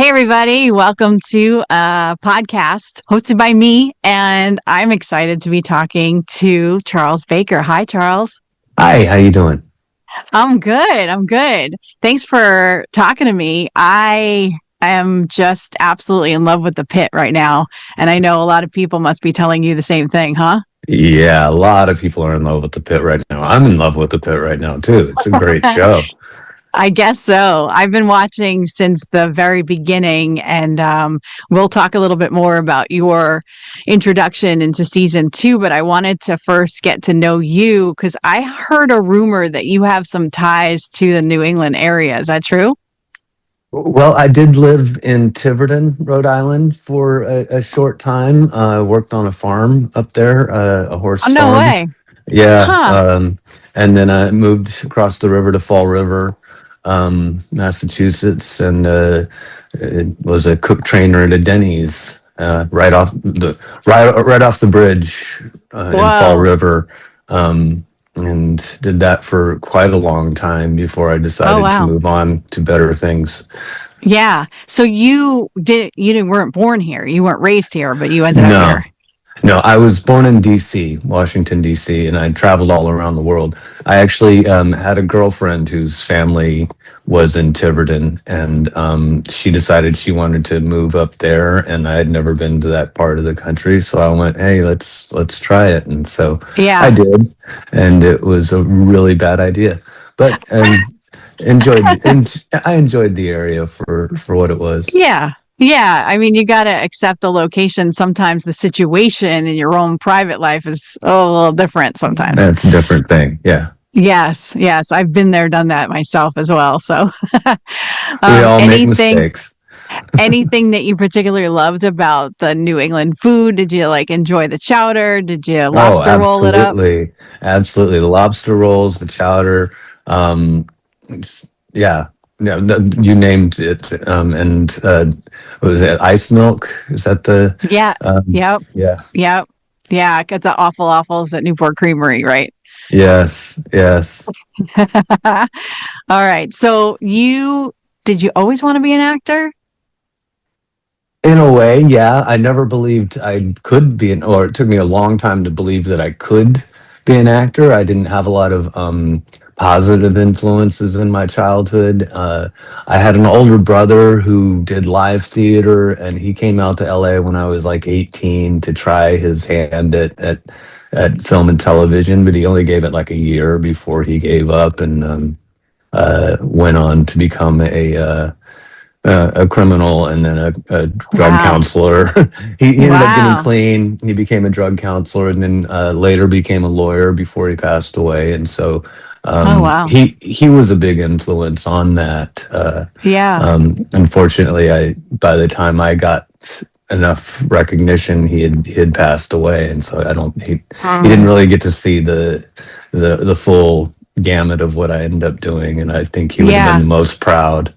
Hey, everybody. Welcome to a podcast hosted by me. And I'm excited to be talking to Charles Baker. Hi, Charles. Hi, how you doing? I'm good. I'm good. Thanks for talking to me. I am just absolutely in love with the pit right now. And I know a lot of people must be telling you the same thing, huh? Yeah, a lot of people are in love with the pit right now. I'm in love with the pit right now too. It's a great show. I guess so. I've been watching since the very beginning, and we'll talk a little bit more about your introduction into season 2. But I wanted to first get to know you because I heard a rumor that you have some ties to the New England area. Is that true? Well, I did live in Tiverton, Rhode Island for a short time. Worked on a farm up there, a horse Oh, no farm. way. Yeah, Huh. and then I moved across the river to Fall River, Massachusetts, and was a cook trainer at a Denny's right off the bridge in Fall Whoa. River, and did that for quite a long time before I Oh, decided to wow. move on to better things. Yeah. So you didn't weren't born here. You weren't raised here, but you ended up here. No, No, I was born in DC, Washington, DC, and I traveled all around the world. I actually had a girlfriend whose family was in Tiverton, and she decided she wanted to move up there, and I had never been to that part of the country, so I went, "Hey, let's try it," and so I Yeah. did, and it was a really bad idea, but I enjoyed the area for what it was. Yeah. Yeah. I mean, you got to accept the location. Sometimes the situation in your own private life is a little different sometimes. That's a different thing. Yeah, Yes. Yes. I've been there, done that myself as well. So, we all make anything, mistakes. anything that you particularly loved about the New England food? Did you like enjoy the chowder? Did you Oh, lobster roll it up? absolutely. Absolutely. The lobster rolls, the chowder. Yeah. Yeah. You named it. And what was it? Ice milk? Is that the, Yeah. Yep. yeah. Yep. Yeah. Got the awful awfuls at Newport Creamery, right? Yes. Yes. All right. So did you always want to be an actor? In a way, yeah. I never believed I could be or it took me a long time to believe that I could be an actor. I didn't have a lot of positive influences in my childhood. I had an older brother who did live theater, and he came out to LA when I was like 18 to try his hand at film and television, but he only gave it like a year before he gave up and went on to become a criminal and then a drug Wow. counselor. He ended up getting Wow. clean. He became a drug counselor and then later became a lawyer before he passed away. And so Oh, wow. he was a big influence on that. Yeah. Unfortunately, I by the time I got enough recognition, he had passed away, and so he didn't Mm, really get to see the full gamut of what I ended up doing, and I think he would have been yeah. the most proud.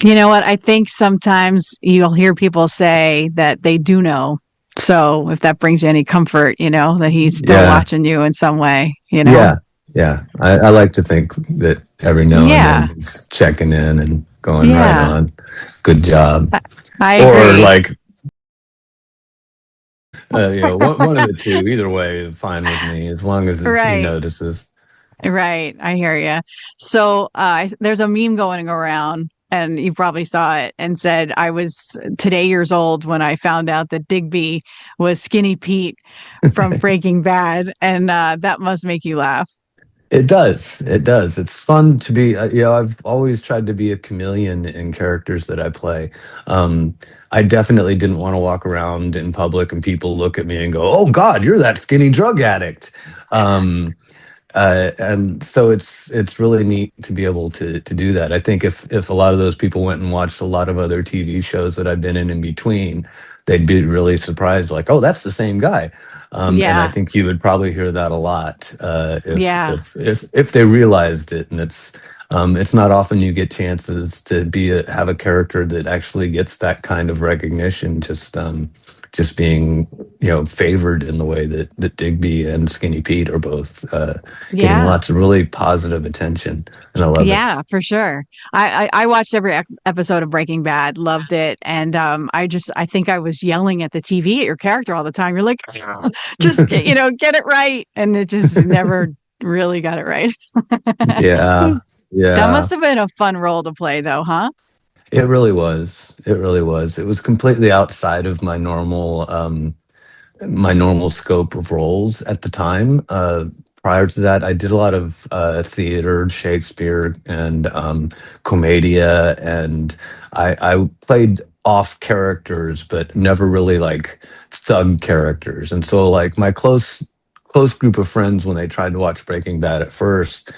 You know what? I think sometimes you'll hear people say that they do know. So if that brings you any comfort, that he's still Yeah. watching you in some way. Yeah, yeah. I like to think that every now and then Yeah. he's checking in and going right Yeah. on. Good job. I, I Or agree. like, one of the two. Either way, fine with me as long as he Right. notices. Right. I hear you. So there's a meme going around, and you probably saw it, and said, I was today years old when I found out that Digby was Skinny Pete from Breaking Bad. And that must make you laugh. It does. It does. It's fun to be, I've always tried to be a chameleon in characters that I play. I definitely didn't want to walk around in public and people look at me and go, "Oh God, you're that skinny drug addict." Um, and so it's really neat to be able to do that. I think if a lot of those people went and watched a lot of other TV shows that I've been in between, they'd be really surprised, like, "Oh, that's the same guy." And I Yeah. think you would probably hear that a lot if Yeah. if they realized it. And it's not often you get chances to have a character that actually gets that kind of recognition just just being, favored in the way that Digby and Skinny Pete are both getting Yeah. lots of really positive attention, and I love it. Yeah, for sure. I watched every episode of Breaking Bad, loved it, and I think I was yelling at the TV at your character all the time. You're like, just get get it right, and it just never really got it right. Yeah, That must yeah. have been a fun role to play, though, huh? It really was. It really was. It was completely outside of my normal scope of roles at the time. Prior to that, I did a lot of theater, Shakespeare, and commedia, and I played off characters, but never really like thug characters. And so, like my close group of friends, when they tried to watch Breaking Bad at first,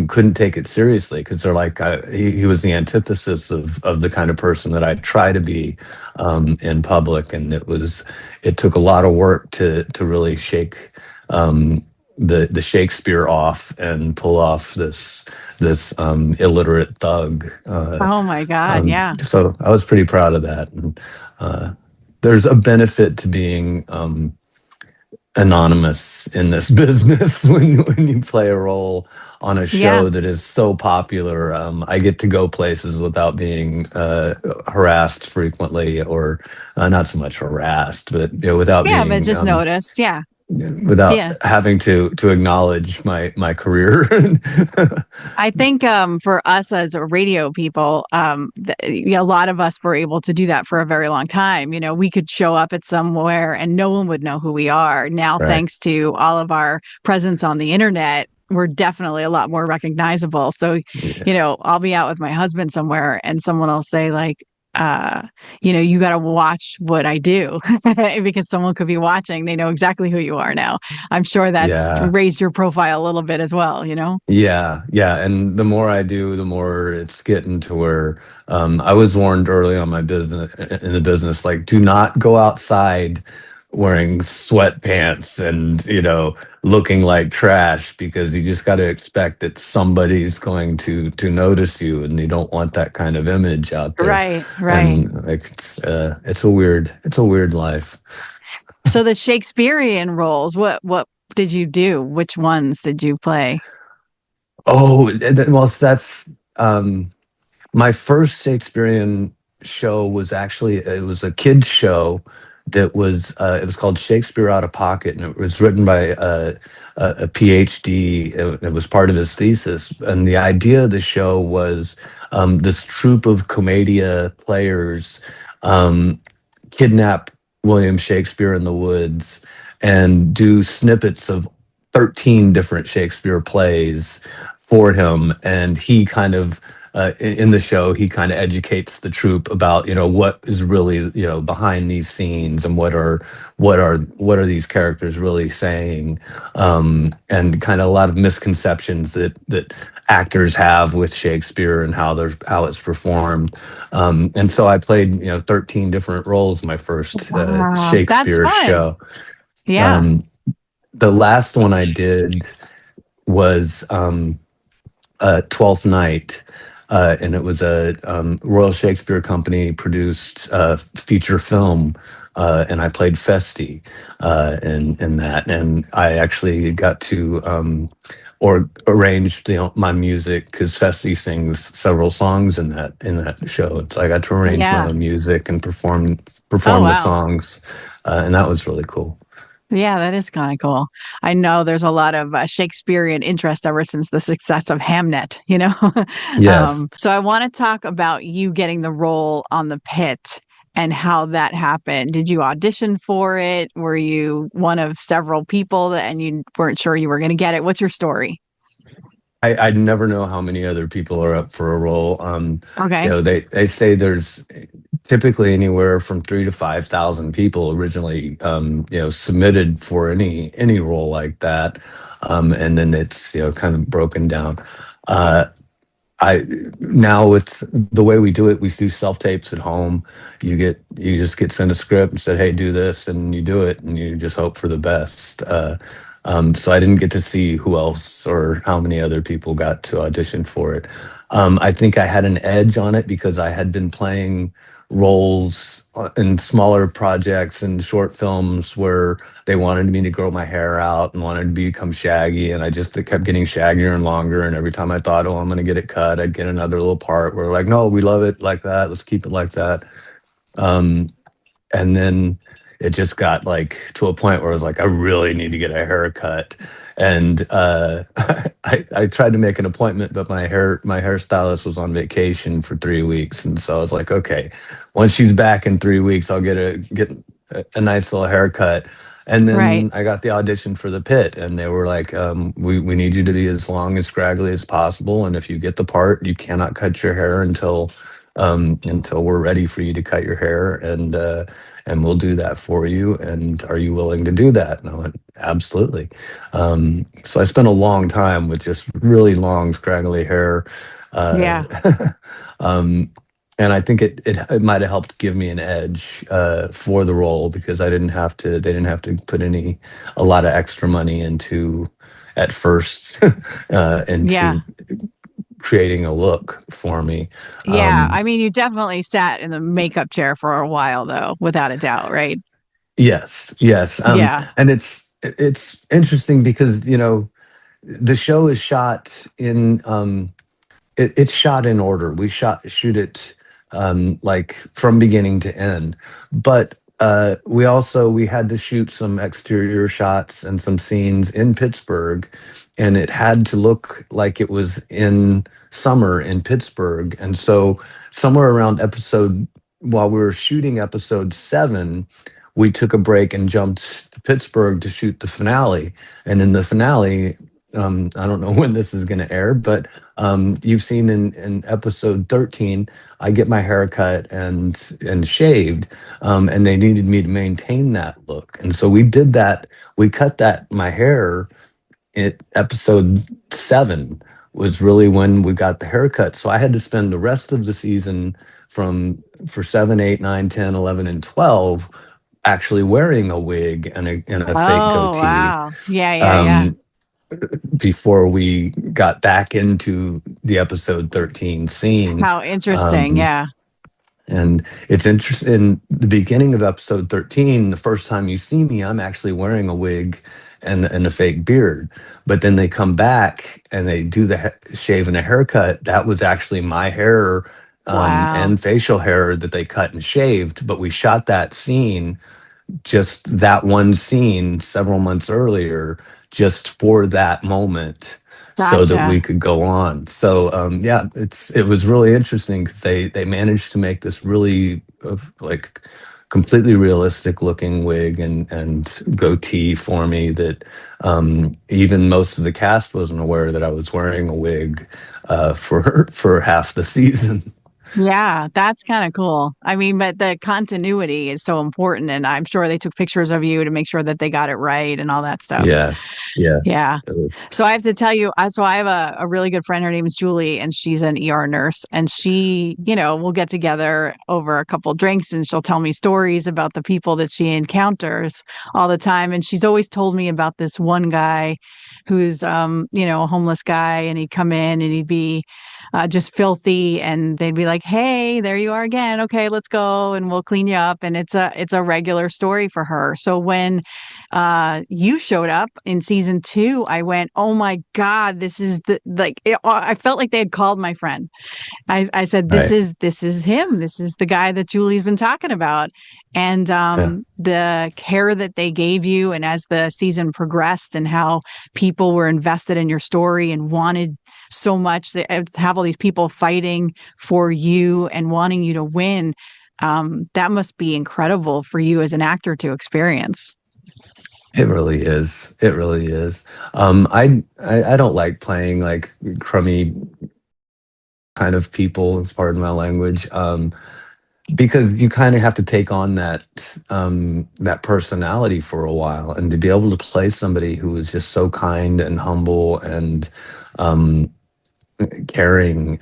couldn't take it seriously because they're like, he was the antithesis of the kind of person that I try to be in public, and it took a lot of work to really shake the Shakespeare off and pull off this illiterate thug. Oh my God, yeah. So I was pretty proud of that. And uh, there's a benefit to being anonymous in this business when you play a role on a Yeah. show that is so popular. I get to go places without being harassed frequently, or not so much harassed, but without Yeah, but being just noticed. Yeah. without Yeah. having to acknowledge my career. I think for us as radio people, a lot of us were able to do that for a very long time. We could show up at somewhere and no one would know who we are. Now, Right. thanks to all of our presence on the internet, we're definitely a lot more recognizable. So, Yeah. I'll be out with my husband somewhere and someone will say, like, uh, you got to watch what I do because someone could be watching. They know exactly who you are now. I'm sure that's Yeah. raised your profile a little bit as well. Yeah, yeah, and the more I do, the more it's getting to where I was warned early on my business in the business, like, do not go outside wearing sweatpants and looking like trash, because you just got to expect that somebody's going to notice you, and you don't want that kind of image out there. Right, right. And like it's a weird life. So the Shakespearean roles, what did you do? Which ones did you play? Oh, well, that's um my first Shakespearean show was actually, it was a kids show that was it was called Shakespeare Out of Pocket, and it was written by a PhD. It was part of his thesis, and the idea of the show was this troupe of commedia players um, kidnap William Shakespeare in the woods and do snippets of 13 different Shakespeare plays for him. And he kind of, in the show, he kind of educates the troupe about, what is really, behind these scenes, and what are these characters really saying, and kind of a lot of misconceptions that actors have with Shakespeare and how it's performed. And so I played 13 different roles in my first Wow, that's Shakespeare fun. show. Yeah. Um, the last one I did was Twelfth Night, and it was a Royal Shakespeare Company produced feature film, and I played Feste in that, and I actually got to or arrange my music, because Feste sings several songs in that show. So I got to arrange my Yeah. own music and Oh, perform the wow. songs, and that was really cool. Yeah, that is kind of cool. I know there's a lot of Shakespearean interest ever since the success of Hamnet. Yes. So I want to talk about you getting the role on the Pit and how that happened. Did you audition for it? Were you one of several people and you weren't sure you were going to get it? What's your story? I never know how many other people are up for a role. Okay. They say there's typically anywhere from 3 to 5,000 people originally, submitted for any role like that, and then it's kind of broken down. Uh, I Now, with the way we do it, we do self tapes at home. You just get sent a script and said, "Hey, do this," and you do it, and you just hope for the best. So I didn't get to see who else or how many other people got to audition for it. I think I had an edge on it because I had been playing roles in smaller projects and short films where they wanted me to grow my hair out and wanted to become shaggy, and I just it kept getting shaggier and longer. And every time I thought, "Oh, I'm going to get it cut," I'd get another little part where like, "No, we love it like that. Let's keep it like that." Um, and then it just got like to a point where I was like, I really need to get a haircut. And I tried to make an appointment, but my hairstylist was on vacation for 3 weeks, and so I was like, okay, once she's back in 3 weeks, I'll get a nice little haircut. And Right. then I got the audition for the pit, and they were like, we need you to be as long as scraggly as possible, and if you get the part, you cannot cut your hair until we're ready for you to cut your hair, and we'll do that for you. And are you willing to do that? And I went, absolutely. So I spent a long time with just really long, scraggly hair. Uh, Yeah. um, and I think it might have helped give me an edge for the role because they didn't have to put a lot of extra money into at first Yeah. into creating a look for me. Yeah. Um, I mean, you definitely sat in the makeup chair for a while, though, without a doubt, right? yes, yes. Yeah. And it's interesting because the show is shot in it's shot in order. We shoot it like from beginning to end, but we had to shoot some exterior shots and some scenes in Pittsburgh, and it had to look like it was in summer in Pittsburgh. And so somewhere around while we were shooting episode 7, we took a break and jumped to Pittsburgh to shoot the finale. And in the finale, I don't know when this is going to air, but you've seen in episode 13, I get my hair cut and shaved, and they needed me to maintain that look, and so we did that. We cut that my hair at episode 7 was really when we got the haircut. So I had to spend the rest of the season from for 7, 8, 9, 10, 11, and 12 actually wearing a wig and a fake Oh, goatee. wow. Yeah. Yeah. Yeah. Um, Before we got back into the episode 13 scene. How interesting. Um, Yeah. and it's interesting in the beginning of episode 13, the first time you see me, I'm actually wearing a wig and a fake beard. But then they come back and they do the shave and a haircut. That was actually my hair Wow. and facial hair that they cut and shaved. But we shot that scene, just that one scene several months earlier, just for that moment so that we Gotcha. could go on. So yeah, it was really interesting because they managed to make this really like completely realistic looking wig and goatee for me that even most of the cast wasn't aware that I was wearing a wig for half the season. Yeah, that's kind of cool. I mean, but the continuity is so important. And I'm sure they took pictures of you to make sure that they got it right and all that stuff. Yes, yes. Yeah. So I have to tell you, so I have a really good friend. Her name is Julie, and she's an ER nurse. And she, we'll get together over a couple drinks and she'll tell me stories about the people that she encounters all the time. And she's always told me about this one guy who's, a homeless guy, and he'd come in and he'd be just filthy, and they'd be like, "Hey, there you are again. Okay, let's go, and we'll clean you up." And it's a regular story for her. So when you showed up in season 2, I went, "Oh my God, this is I felt like they had called my friend. I said, "This Right. is him. This is the guy that Julie's been talking about." And Yeah. the care that they gave you, and as the season progressed, and how people were invested in your story and wanted so much to have all these people fighting for you and wanting you to win. That must be incredible for you as an actor to experience. It really is. It really is. I don't like playing like crummy kind of people, as pardon my language, because you kind of have to take on that personality for a while, and to be able to play somebody who is just so kind and humble and um, caring.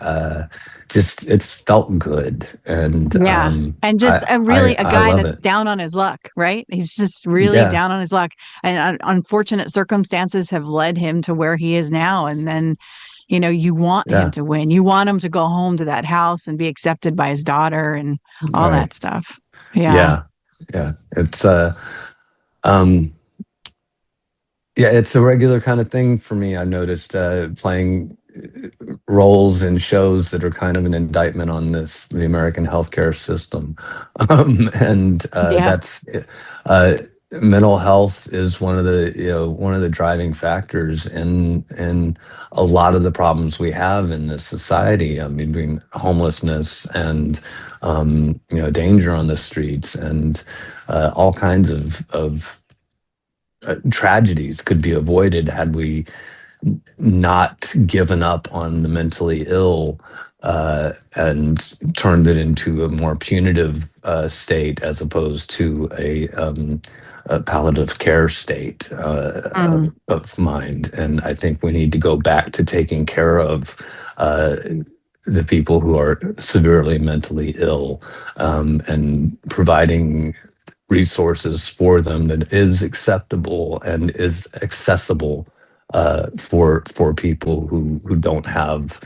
Just it felt good, and Yeah. And just really a I guy love that's it. down on his luck, right? He's just really Yeah, down on his luck. And unfortunate circumstances have led him to where he is now. And then, you want him yeah, to win. You want him to go home to that house and be accepted by his daughter and all right. that stuff. Yeah. Yeah, yeah. It's um yeah, it's a regular kind of thing for me. I noticed playing roles in shows that are kind of an indictment on the American healthcare system, and Yeah. that's uh, mental health is one of the driving factors in a lot of the problems we have in this society. I mean, between homelessness and danger on the streets and all kinds of tragedies could be avoided had we not given up on the mentally ill and turned it into a more punitive state as opposed to a palliative care state Mm. of mind. And I think we need to go back to taking care of uh, the people who are severely mentally ill and providing resources for them that is acceptable and is accessible for people who don't have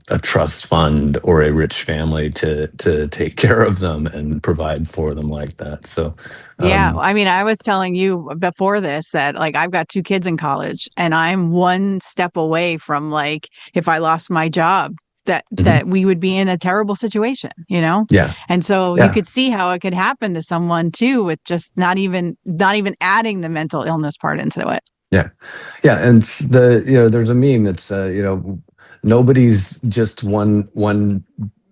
a trust fund or a rich family to take care of them and provide for them like that. So, Yeah, um, I mean, I was telling you before this that like I've got two kids in college and I'm one step away from like if I lost my job that mhm. we would be in a terrible situation, you know? Yeah, And so you yeah, could see how it could happen to someone too with just not even adding the mental illness part into it. yeah. Yeah, and there's a meme that's nobody's just one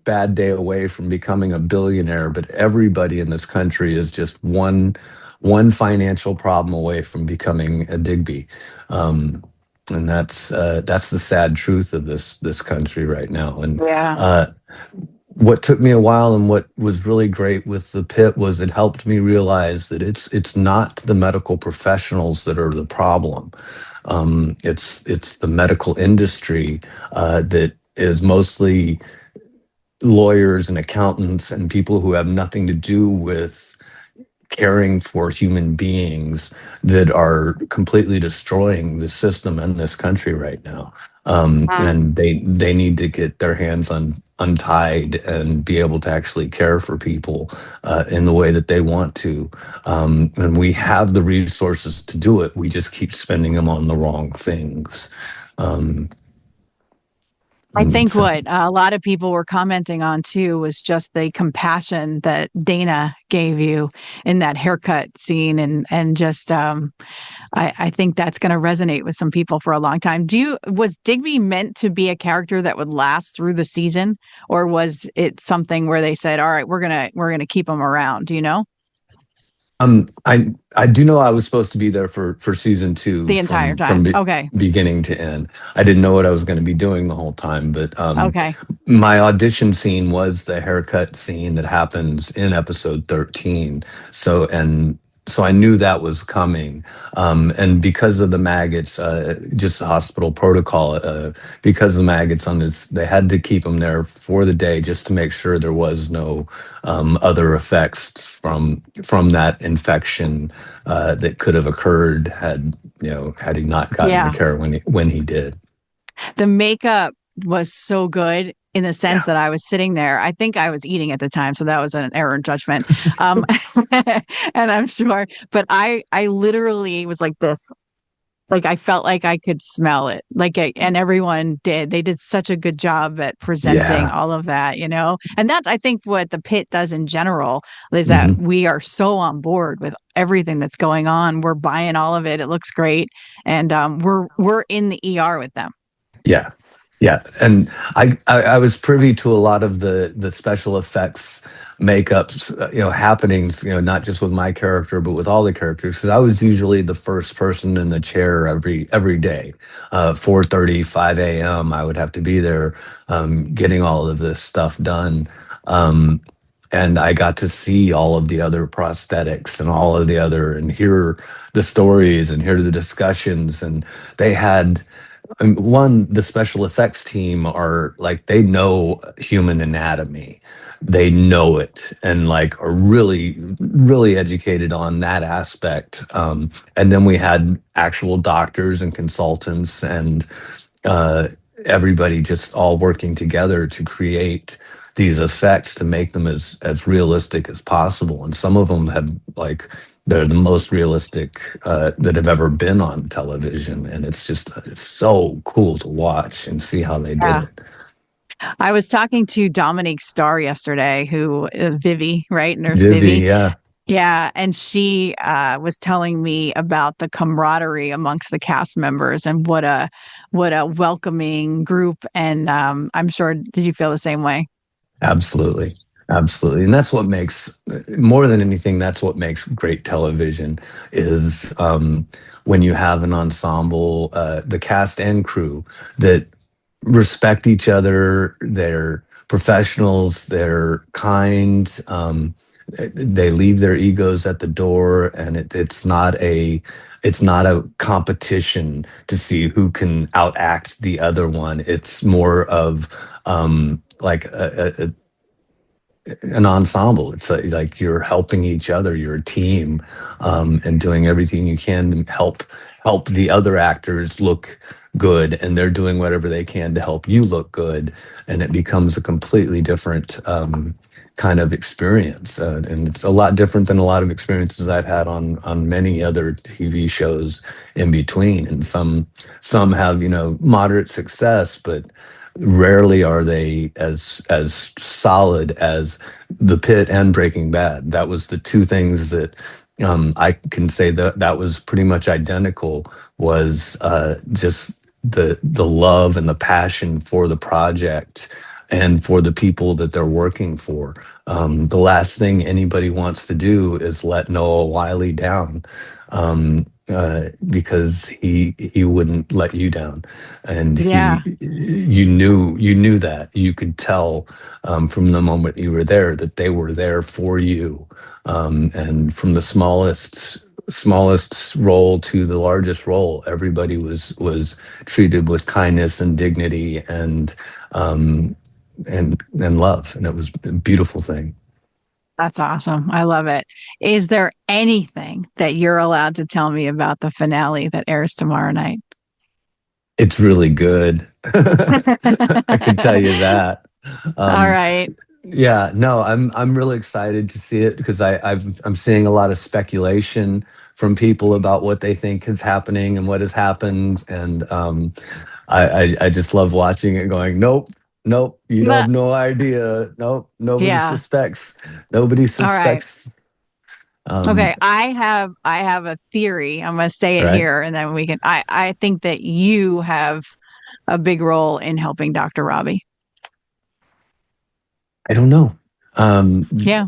bad day away from becoming a billionaire, but everybody in this country is just one financial problem away from becoming a Digby. Um, and that's the sad truth of this country right now. And Yeah. what took me a while and what was really great with the pit was it helped me realize that it's not the medical professionals that are the problem. It's the medical industry that is mostly lawyers and accountants and people who have nothing to do with caring for human beings that are completely destroying the system in this country right now. Mm. And they need to get their hands untied and be able to actually care for people in the way that they want to. And we have the resources to do it. We just keep spending them on the wrong things. Um, I think so, what a lot of people were commenting on too was just the compassion that Dana gave you in that haircut scene and just I think that's going to resonate with some people for a long time. Was Digby meant to be a character that would last through the season, or was it something where they said, "All right, we're gonna keep him around"? Do you know I do know I was supposed to be there for season two the entire from time? Okay, beginning to end. I didn't know what I was going to be doing the whole time, but okay, my audition scene was the haircut scene that happens in episode 13. So I knew that was coming, and because of the maggots, just the hospital protocol, because the maggots on his, they had to keep him there for the day just to make sure there was no other effects from that infection that could have occurred had he not gotten the yeah. care when he did. The makeup was so good in the sense Yeah, that I was sitting there. I think I was eating at the time, so that was an error in judgment. Um, and I'm sure, but I literally was like this. Like I felt like I could smell it. And everyone did. They did such a good job at presenting yeah, all of that, you know? And that's, I think, what the pit does in general is that hmm, we are so on board with everything that's going on. We're buying all of it. It looks great. And we're in the ER with them. yeah. Yeah, and I was privy to a lot of the special effects makeups, happenings, not just with my character, but with all the characters, because I was usually the first person in the chair every day. 4:30, 5 a.m., I would have to be there getting all of this stuff done. Um, and I got to see all of the other prosthetics and all of the other, and hear the stories and hear the discussions. And they had one, the special effects team are like, they know human anatomy. They know it, and like are really, really educated on that aspect. And then we had actual doctors and consultants and uh, everybody just all working together to create these effects to make them as realistic as possible. And some of them have like, they're the most realistic that have ever been on television, and it's just, it's so cool to watch and see how they did Yeah. it. I was talking to Dominique Starr yesterday, who Vivi, right? Nurse Vivi, Vivi. yeah, Yeah, and she was telling me about the camaraderie amongst the cast members and what a welcoming group. And I'm sure, did you feel the same way? absolutely. Absolutely. And that's what makes, more than anything, that's what makes great television is when you have an ensemble, the cast and crew that respect each other. They're professionals. They're kind. They leave their egos at the door, and it's not a competition to see who can outact the other one. It's more of like an ensemble. It's like you're helping each other. You're a team, and doing everything you can to help the other actors look good, and they're doing whatever they can to help you look good, and it becomes a completely different kind of experience. And it's a lot different than a lot of experiences I've had on many other TV shows in between. And some have, moderate success, but rarely are they as solid as the Pit and Breaking Bad. That was the two things that I can say that that was pretty much identical. Was just the love and the passion for the project and for the people that they're working for. The last thing anybody wants to do is let Noah Wiley down, because he wouldn't let you down, and Yeah. you knew that. You could tell from the moment you were there that they were there for you, and from the smallest role to the largest role, everybody was treated with kindness and dignity and love, and it was a beautiful thing. That's awesome. I love it. Is there anything that you're allowed to tell me about the finale that airs tomorrow night? It's really good. I can tell you that. All Um, right. yeah, no, I'm really excited to see it because I'm seeing a lot of speculation from people about what they think is happening and what has happened, and I just love watching it. Going, nope, nope, you have But, no idea. Nope, nobody yeah. suspects. Nobody All right. suspects. Um, Okay. I have a theory. I'm going to say it right? here and then we can I think that you have a big role in helping Dr. Robbie. I don't know. Yeah.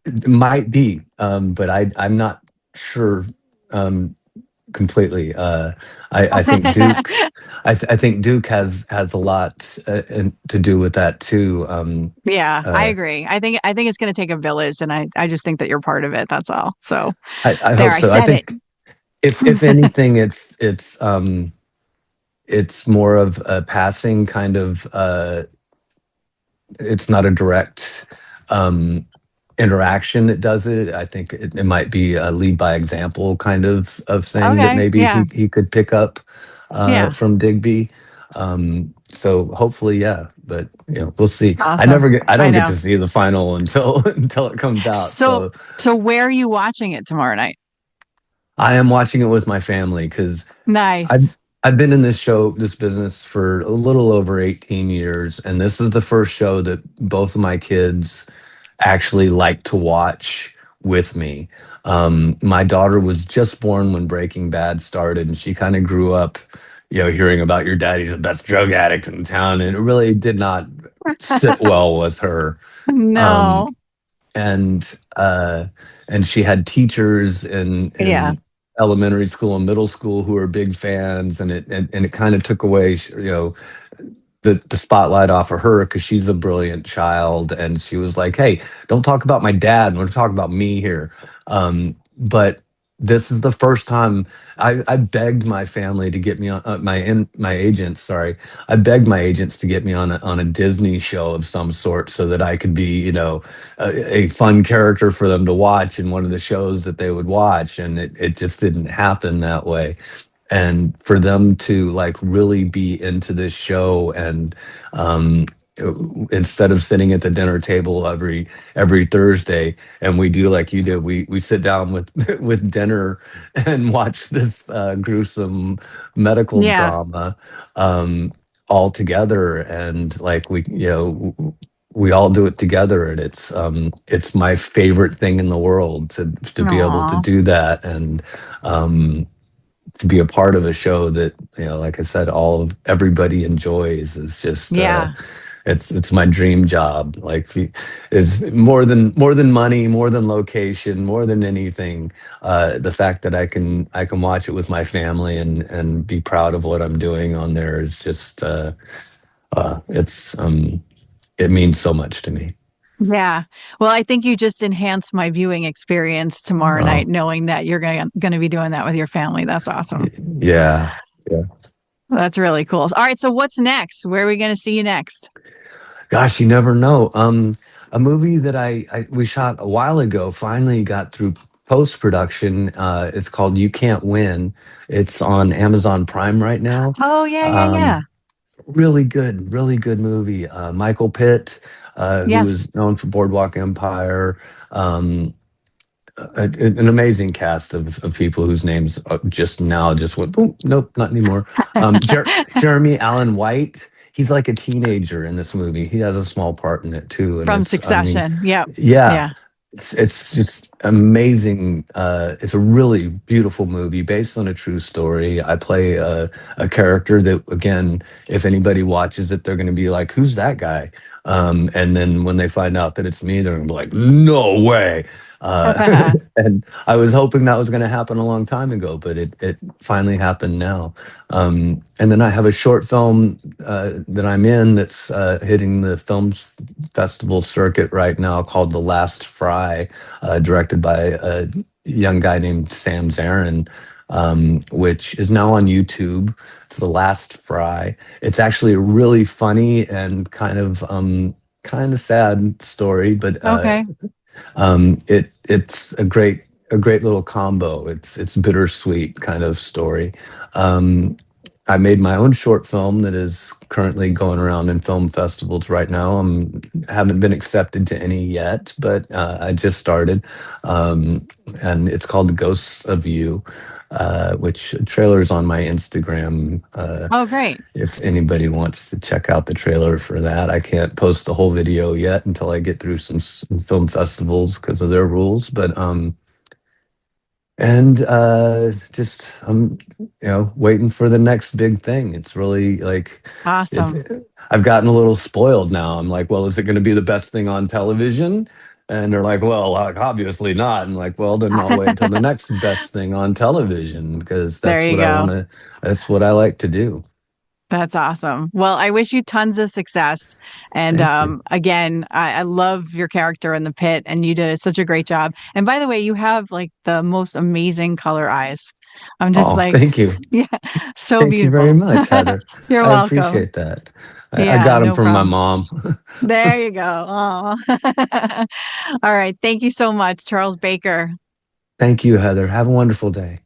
It might be, but I'm not sure. Um, Completely. I think Duke. I think Duke has a lot to do with that too. Yeah, I Uh, agree. I think it's going to take a village, and I just think that you're part of it. That's all. So I there, hope I so. I said it. think if anything, it's more of a passing kind of. It's not a direct interaction that does it. I think it might be a lead by example kind of thing that Okay. maybe Yeah. he could pick up Yeah. from Digby. So hopefully, yeah. But we'll see. Awesome. I I don't get know. to see the final until until it comes out. So So so where are you watching it tomorrow night? I am watching it with my family because I've Nice. I've been in this business for a little over 18 years, and this is the first show that both of my kids actually like to watch with me. My daughter was just born when Breaking Bad started, and she kind of grew up, hearing about your daddy's the best drug addict in town, and it really did not sit well with her. Um, No. and uh, and she had teachers Yeah. in elementary school and middle school who were big fans, and it kind of took away, the spotlight off of her because she's a brilliant child, and she was like, "Hey, don't talk about my dad. We're talking about me here." But this is the first time I begged my family to get me on my agents. Sorry, I begged my agents to get me on a Disney show of some sort so that I could be, a fun character for them to watch in one of the shows that they would watch, and it just didn't happen that way. And for them to like really be into this show and um instead of sitting at the dinner table every Thursday and we do like you did, we sit down with with dinner and watch this gruesome medical Yeah. drama um all together, and like we all do it together, and it's my favorite thing in the world to be able to Aw. do that, and um to be a part of a show that, like I said, all of everybody enjoys is just Yeah. it's my dream job. Like is more than money, more than location, more than anything. The fact that I can watch it with my family and be proud of what I'm doing on there is just it's it means so much to me. Yeah. Well, I think you just enhanced my viewing experience tomorrow night, Oh, knowing that you're going to be doing that with your family. That's awesome. yeah. Yeah. That's really cool. All right. So what's next? Where are we going to see you next? Gosh, you never know. A movie that I we shot a while ago finally got through post production. It's called You Can't Win. It's on Amazon Prime right now. Oh, yeah, yeah, yeah. Um, really good movie. Michael Pitt, who Yes. is known for Boardwalk Empire. Um, an amazing cast of people whose names just went boom, nope, not anymore. Jeremy Allen White, he's like a teenager in this movie. He has a small part in it too, and From it's, I mean, Succession. Yep. yeah, Yeah. it's just amazing. It's a really beautiful movie based on a true story. I play a character that, again, if anybody watches it, they're going to be like, "Who's that guy?" And then when they find out that it's me, they're going to be like, "No way!" And I was hoping that was going to happen a long time ago, but it finally happened now. And then I have a short film that I'm in that's hitting the film festival circuit right now called The Last Fry, directed by a young guy named Sam Zarin, which is now on YouTube. It's The Last Fry. It's actually a really funny and kind of sad story, but Okay. it's a great little combo. It's bittersweet kind of story. Um, I made my own short film that is currently going around in film festivals right now. Haven't been accepted to any yet, but I just started, and it's called The Ghosts of You, which trailer's on my Instagram. Oh, great. If anybody wants to check out the trailer for that, I can't post the whole video yet until I get through some film festivals because of their rules. But and just waiting for the next big thing. It's really like Awesome. I've gotten a little spoiled now. I'm like, well, is it going to be the best thing on television? And they're like, well, like, obviously not. And like, well, then I'll wait until the next best thing on television because There that's you what I want go. to. That's what I like to do. That's awesome. Well, I wish you tons of success. And Thank you. again, I love your character in the pit, and you did such a great job. And by the way, you have like the most amazing color eyes. I'm just Oh, like, thank you. yeah, so Thank you very beautiful. much, Heather. You're I welcome. appreciate that. I Yeah, got them no from my problem. mom. There you go. Oh. All right. Thank you so much, Charles Baker. Thank you, Heather. Have a wonderful day.